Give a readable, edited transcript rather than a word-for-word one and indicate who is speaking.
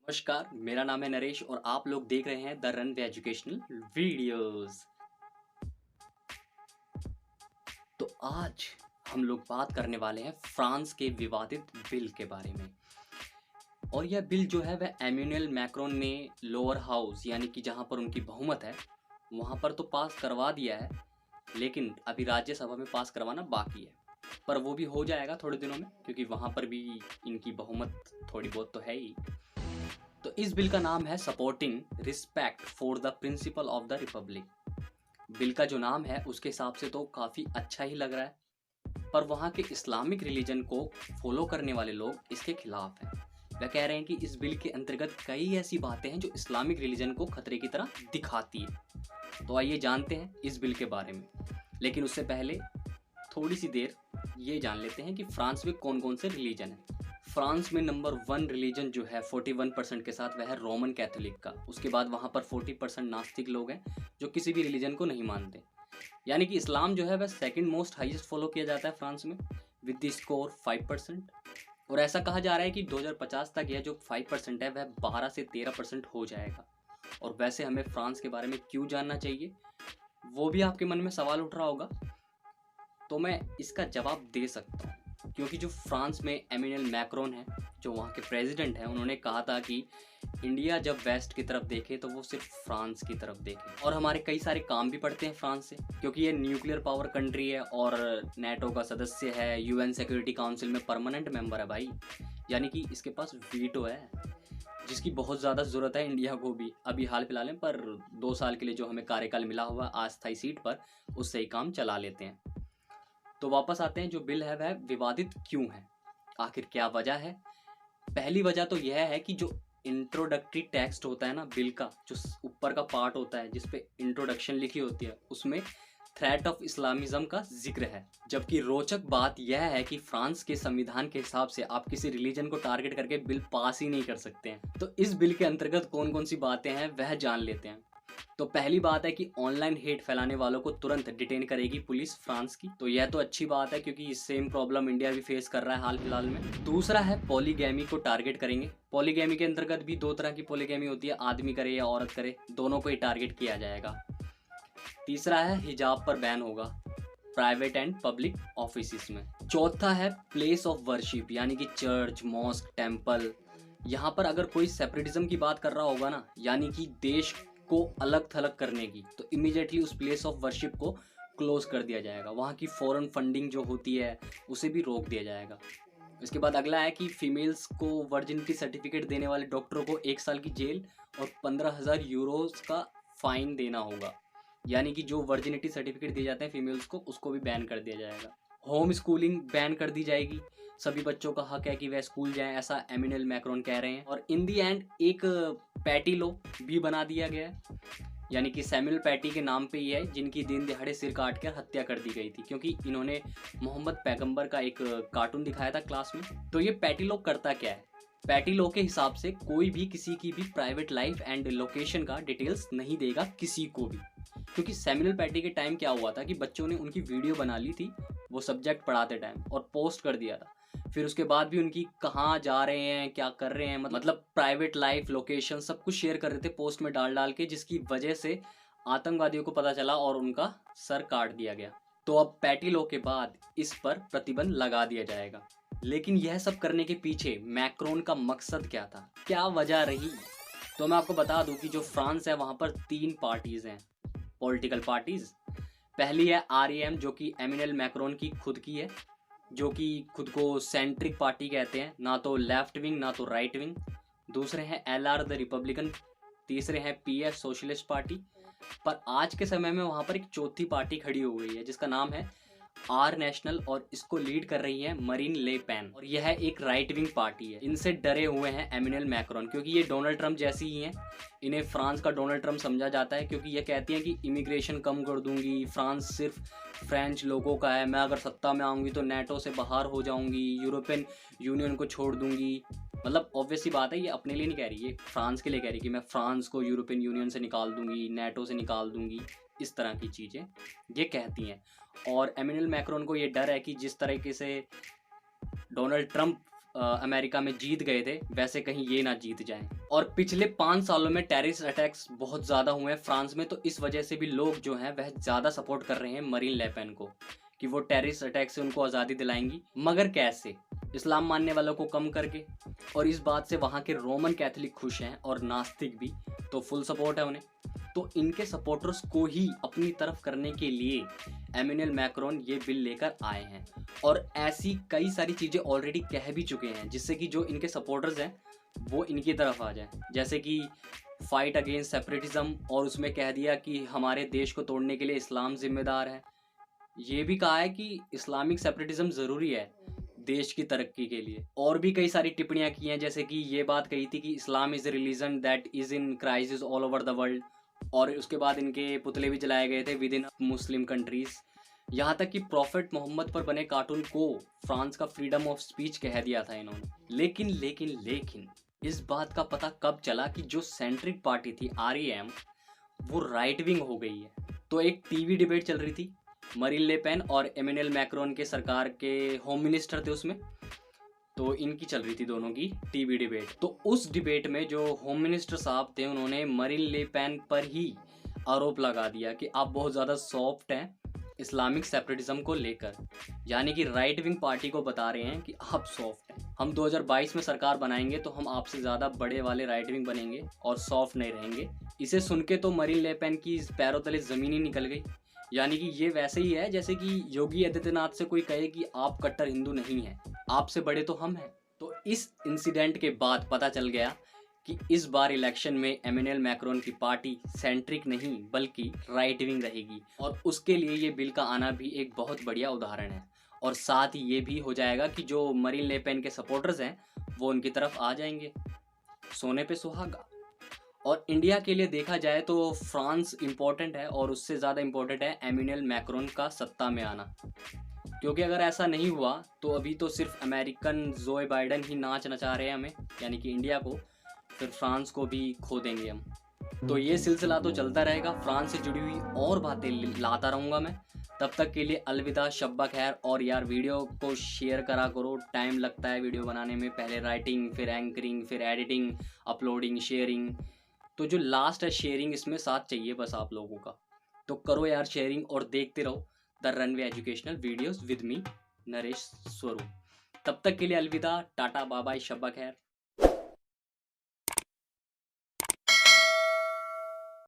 Speaker 1: नमस्कार, मेरा नाम है नरेश और आप लोग देख रहे हैं the run way educational videos. तो आज हम लोग बात करने वाले हैं फ्रांस के विवादित बिल के बारे में। और यह बिल जो है वह एम्यूनल मैक्रोन ने लोअर हाउस यानी कि जहां पर उनकी बहुमत है वहां पर तो पास करवा दिया है, लेकिन अभी राज्यसभा में पास करवाना बाकी है। पर वो भी हो जाएगा थोड़े दिनों में, क्योंकि वहां पर भी इनकी बहुमत थोड़ी बहुत तो है ही। तो इस बिल का नाम है supporting respect for the principle of the Republic. Bill का जो नाम है उसके हिसाब से तो काफ़ी अच्छा ही लग रहा है, पर वहाँ के इस्लामिक रिलीजन को फॉलो करने वाले लोग इसके खिलाफ हैं। वह कह रहे हैं कि इस बिल के अंतर्गत कई ऐसी बातें हैं जो इस्लामिक रिलीजन को खतरे की तरह दिखाती है। तो आइए जानते हैं इस बिल के बारे में, लेकिन उससे पहले थोड़ी सी देर ये जान लेते हैं कि फ्रांस में कौन कौन से रिलीजन हैं। फ्रांस में नंबर 1 रिलीजन जो है 41% के साथ वह है रोमन कैथोलिक का। उसके बाद वहाँ पर 40% नास्तिक लोग हैं जो किसी भी रिलीजन को नहीं मानते। यानी कि इस्लाम जो है वह सेकंड मोस्ट हाईएस्ट फॉलो किया जाता है फ्रांस में विद द स्कोर 5%। और ऐसा कहा जा रहा है कि 2050 तक यह जो 5% है वह 12 से 13% हो जाएगा। और वैसे हमें फ्रांस के बारे में क्यों जानना चाहिए, वो भी आपके मन में सवाल उठ रहा होगा। तो मैं इसका जवाब दे सकता हूँ, क्योंकि जो फ्रांस में एम्यूनल मैक्रोन है, जो वहाँ के प्रेसिडेंट हैं, उन्होंने कहा था कि इंडिया जब वेस्ट की तरफ देखे तो वो सिर्फ फ्रांस की तरफ देखे। और हमारे कई सारे काम भी पड़ते हैं फ्रांस से, क्योंकि ये न्यूक्लियर पावर कंट्री है और नेटो का सदस्य है, यूएन सिक्योरिटी काउंसिल में परमानेंट मेंबर है भाई। यानी कि इसके पास वीटो है, जिसकी बहुत ज़्यादा ज़रूरत है इंडिया को भी अभी हाल फिलहाल में। पर 2 साल के लिए जो हमें कार्यकाल मिला हुआ अस्थायी सीट पर, उससे ही काम चला लेते हैं। तो वापस आते हैं, जो बिल है वह विवादित क्यों है, आखिर क्या वजह है। पहली वजह तो यह है कि जो इंट्रोडक्टरी टेक्स्ट होता है ना बिल का, जो ऊपर का पार्ट होता है जिसपे इंट्रोडक्शन लिखी होती है, उसमें थ्रेट ऑफ इस्लामिज्म का जिक्र है। जबकि रोचक बात यह है कि फ्रांस के संविधान के हिसाब से आप किसी रिलीजन को टारगेट करके बिल पास ही नहीं कर सकते हैं। तो इस बिल के अंतर्गत कौन कौन सी बातें हैं वह जान लेते हैं। तो पहली बात है कि ऑनलाइन हेट फैलाने वालों को तुरंत डिटेन करेगी पुलिस फ्रांस की। तो यह तो अच्छी बात है, क्योंकि सेम प्रॉब्लम इंडिया भी फेस कर रहा है हाल फिलहाल में। दूसरा है पॉलीगैमी को टारगेट करेंगे। पॉलीगैमी के अंतर्गत भी 2 तरह की पॉलीगैमी होती है, आदमी करे या औरत करे, दोनों को ही टारगेट किया जाएगा। तीसरा है हिजाब पर बैन होगा प्राइवेट एंड पब्लिक ऑफिस में। चौथा है प्लेस ऑफ वर्शिप, यानी कि चर्च, मॉस्क, टेम्पल। यहाँ पर अगर कोई सेपरेटिज्म की बात कर रहा होगा ना, यानी कि देश को अलग थलग करने की, तो इमीडिएटली उस प्लेस ऑफ वर्शिप को क्लोज कर दिया जाएगा। वहाँ की फॉरेन फंडिंग जो होती है उसे भी रोक दिया जाएगा। इसके बाद अगला है कि फीमेल्स को वर्जिनिटी सर्टिफिकेट देने वाले डॉक्टरों को 1 साल की जेल और 15,000 यूरोज का फाइन देना होगा। यानी कि जो वर्जिनिटी सर्टिफिकेट दिए जाते हैं फीमेल्स को, उसको भी बैन कर दिया जाएगा। होम स्कूलिंग बैन कर दी जाएगी। सभी बच्चों का हक है कि वह स्कूल जाएं, ऐसा एम्यूनल मैक्रोन कह रहे हैं। और इन दी एंड एक पैटी लॉ भी बना दिया गया है, यानी कि सैमुअल पैटी के नाम पे ही है, जिनकी दिन दिहाड़े सिर काट कर हत्या कर दी गई थी, क्योंकि इन्होंने मोहम्मद पैगंबर का एक कार्टून दिखाया था क्लास में। तो ये पैटी लॉ करता क्या है? पैटी लॉ के हिसाब से कोई भी किसी की भी प्राइवेट लाइफ एंड लोकेशन का डिटेल्स नहीं देगा किसी को भी। क्योंकि सैमुअल पैटी के टाइम क्या हुआ था कि बच्चों ने उनकी वीडियो बना ली थी वो सब्जेक्ट पढ़ाते टाइम और पोस्ट कर दिया था। फिर उसके बाद भी उनकी कहाँ जा रहे हैं, क्या कर रहे हैं, मतलब प्राइवेट लाइफ, लोकेशन सब कुछ शेयर कर रहे थे पोस्ट में डाल डाल के, जिसकी वजह से आतंकवादियों को पता चला और उनका सर काट दिया गया। तो अब पैटी लॉ के बाद इस पर प्रतिबंध लगा दिया जाएगा। लेकिन यह सब करने के पीछे मैक्रोन का मकसद क्या था, क्या वजह रही? तो मैं आपको बता दूं कि जो फ्रांस है वहां पर 3 पार्टीज हैं, पॉलिटिकल पार्टीज। पहली है आरईएम, जो कि एम्यूनल मैक्रोन की खुद की है, जो कि खुद को सेंट्रिक पार्टी कहते हैं, ना तो लेफ्ट विंग ना तो राइट विंग। दूसरे हैं एलआर द रिपब्लिकन। तीसरे हैं पीएस सोशलिस्ट पार्टी। पर आज के समय में वहां पर एक चौथी पार्टी खड़ी हो गई है जिसका नाम है आर नेशनल, और इसको लीड कर रही है मरीन ले पेन, और यह एक राइट विंग पार्टी है। इनसे डरे हुए हैं एम्यूनल मैक्रोन, क्योंकि ये डोनाल्ड ट्रंप जैसी ही हैं। इन्हें फ्रांस का डोनाल्ड ट्रंप समझा जाता है, क्योंकि ये कहती हैं कि इमिग्रेशन कम कर दूंगी, फ्रांस सिर्फ फ्रेंच लोगों का है, मैं अगर सत्ता में आऊंगी तो नेटो से बाहर हो जाऊंगी, यूरोपियन यूनियन को छोड़ दूंगी। मतलब ऑब्वियस सी बात है, ये अपने लिए नहीं कह रही, ये फ्रांस के लिए कह रही कि मैं फ्रांस को यूरोपियन यूनियन से निकाल दूंगी, नेटो से निकाल दूंगी, इस तरह की चीज़ें ये कहती हैं। और एम्यूनल मैक्रोन को ये डर है कि जिस तरीके से डोनाल्ड ट्रंप अमेरिका में जीत गए थे, वैसे कहीं ये ना जीत जाएं। और पिछले 5 सालों में टेररिस्ट अटैक्स बहुत ज़्यादा हुए हैं फ्रांस में, तो इस वजह से भी लोग जो हैं वह ज़्यादा सपोर्ट कर रहे हैं मरीन ले पेन को कि वो टेररिस्ट अटैक से उनको आज़ादी दिलाएंगी। मगर कैसे? इस्लाम मानने वालों को कम करके। और इस बात से वहाँ के रोमन कैथोलिक खुश हैं और नास्तिक भी, तो फुल सपोर्ट है उन्हें। तो इनके सपोर्टर्स को ही अपनी तरफ करने के लिए एमेनुएल मैक्रोन ये बिल लेकर आए हैं। और ऐसी कई सारी चीज़ें ऑलरेडी कह भी चुके हैं जिससे कि जो इनके सपोर्टर्स हैं वो इनकी तरफ आ जाएं। जैसे कि फाइट अगेंस्ट सेपरेटिज्म, और उसमें कह दिया कि हमारे देश को तोड़ने के लिए इस्लाम जिम्मेदार है। ये भी कहा है कि इस्लामिक सेपरेटिज्म ज़रूरी है देश की तरक्की के लिए। और भी कई सारी टिप्पणियां की हैं, जैसे कि ये बात कही थी कि Islam is a religion that is in crisis all over the world. और उसके बाद इनके पुतले भी जलाए गए थे विद इन मुस्लिम कंट्रीज़। यहाँ तक कि प्रॉफिट मोहम्मद पर बने कार्टून को फ्रांस का फ्रीडम ऑफ स्पीच कह दिया था इन्होंने। लेकिन इस बात का पता कब चला कि जो सेंट्रिक पार्टी थी REM वो राइट विंग हो गई है। तो एक टीवी डिबेट चल रही थी, मरीन ले पेन और एमेनुएल मैक्रोन के सरकार के होम मिनिस्टर थे उसमें, तो इनकी चल रही थी दोनों की टीवी डिबेट। तो उस डिबेट में जो होम मिनिस्टर साहब थे उन्होंने मरीन ले पेन पर ही आरोप लगा दिया कि आप बहुत ज़्यादा सॉफ्ट हैं इस्लामिक सेपरेटिज्म को लेकर। यानी कि राइट विंग पार्टी को बता रहे हैं कि आप सॉफ्ट हैं, हम 2022 में सरकार बनाएंगे तो हम आपसे ज़्यादा बड़े वाले राइट विंग बनेंगे और सॉफ्ट नहीं रहेंगे। इसे सुन के तो मरीन ले पेन की पैरों तले ज़मीन ही निकल गई। यानी कि ये वैसे ही है जैसे कि योगी आदित्यनाथ से कोई कहे कि आप कट्टर हिंदू नहीं हैं, आपसे बड़े तो हम हैं। तो इस इंसिडेंट के बाद पता चल गया कि इस बार इलेक्शन में एमेनुएल मैक्रोन की पार्टी सेंट्रिक नहीं बल्कि राइट विंग रहेगी। और उसके लिए ये बिल का आना भी एक बहुत बढ़िया उदाहरण है। और साथ ही ये भी हो जाएगा कि जो मरीन ले पेन के सपोर्टर्स हैं वो उनकी तरफ आ जाएंगे। सोने पे सुहागा। और इंडिया के लिए देखा जाए तो फ्रांस इम्पोर्टेंट है, और उससे ज़्यादा इम्पोर्टेंट है एमेनुएल मैक्रोन का सत्ता में आना। क्योंकि अगर ऐसा नहीं हुआ तो अभी तो सिर्फ अमेरिकन जोए बाइडन ही नाच नचा रहे हैं हमें, यानी कि इंडिया को, फिर फ्रांस को भी खो देंगे हम। तो ये सिलसिला तो चलता रहेगा, फ्रांस से जुड़ी हुई और बातें लाता रहूँगा मैं। तब तक के लिए अलविदा, शब्बा खैर। और यार वीडियो को शेयर करा करो, टाइम लगता है वीडियो बनाने में, पहले राइटिंग, फिर एंकरिंग, फिर एडिटिंग, अपलोडिंग, शेयरिंग। तो जो लास्ट है शेयरिंग, इसमें साथ चाहिए बस आप लोगों का। तो करो यार शेयरिंग और देखते रहो the runway educational videos with me Naresh स्वरूप। तब तक के लिए अलविदा, टाटा, बाय बाय, शब्बा खैर।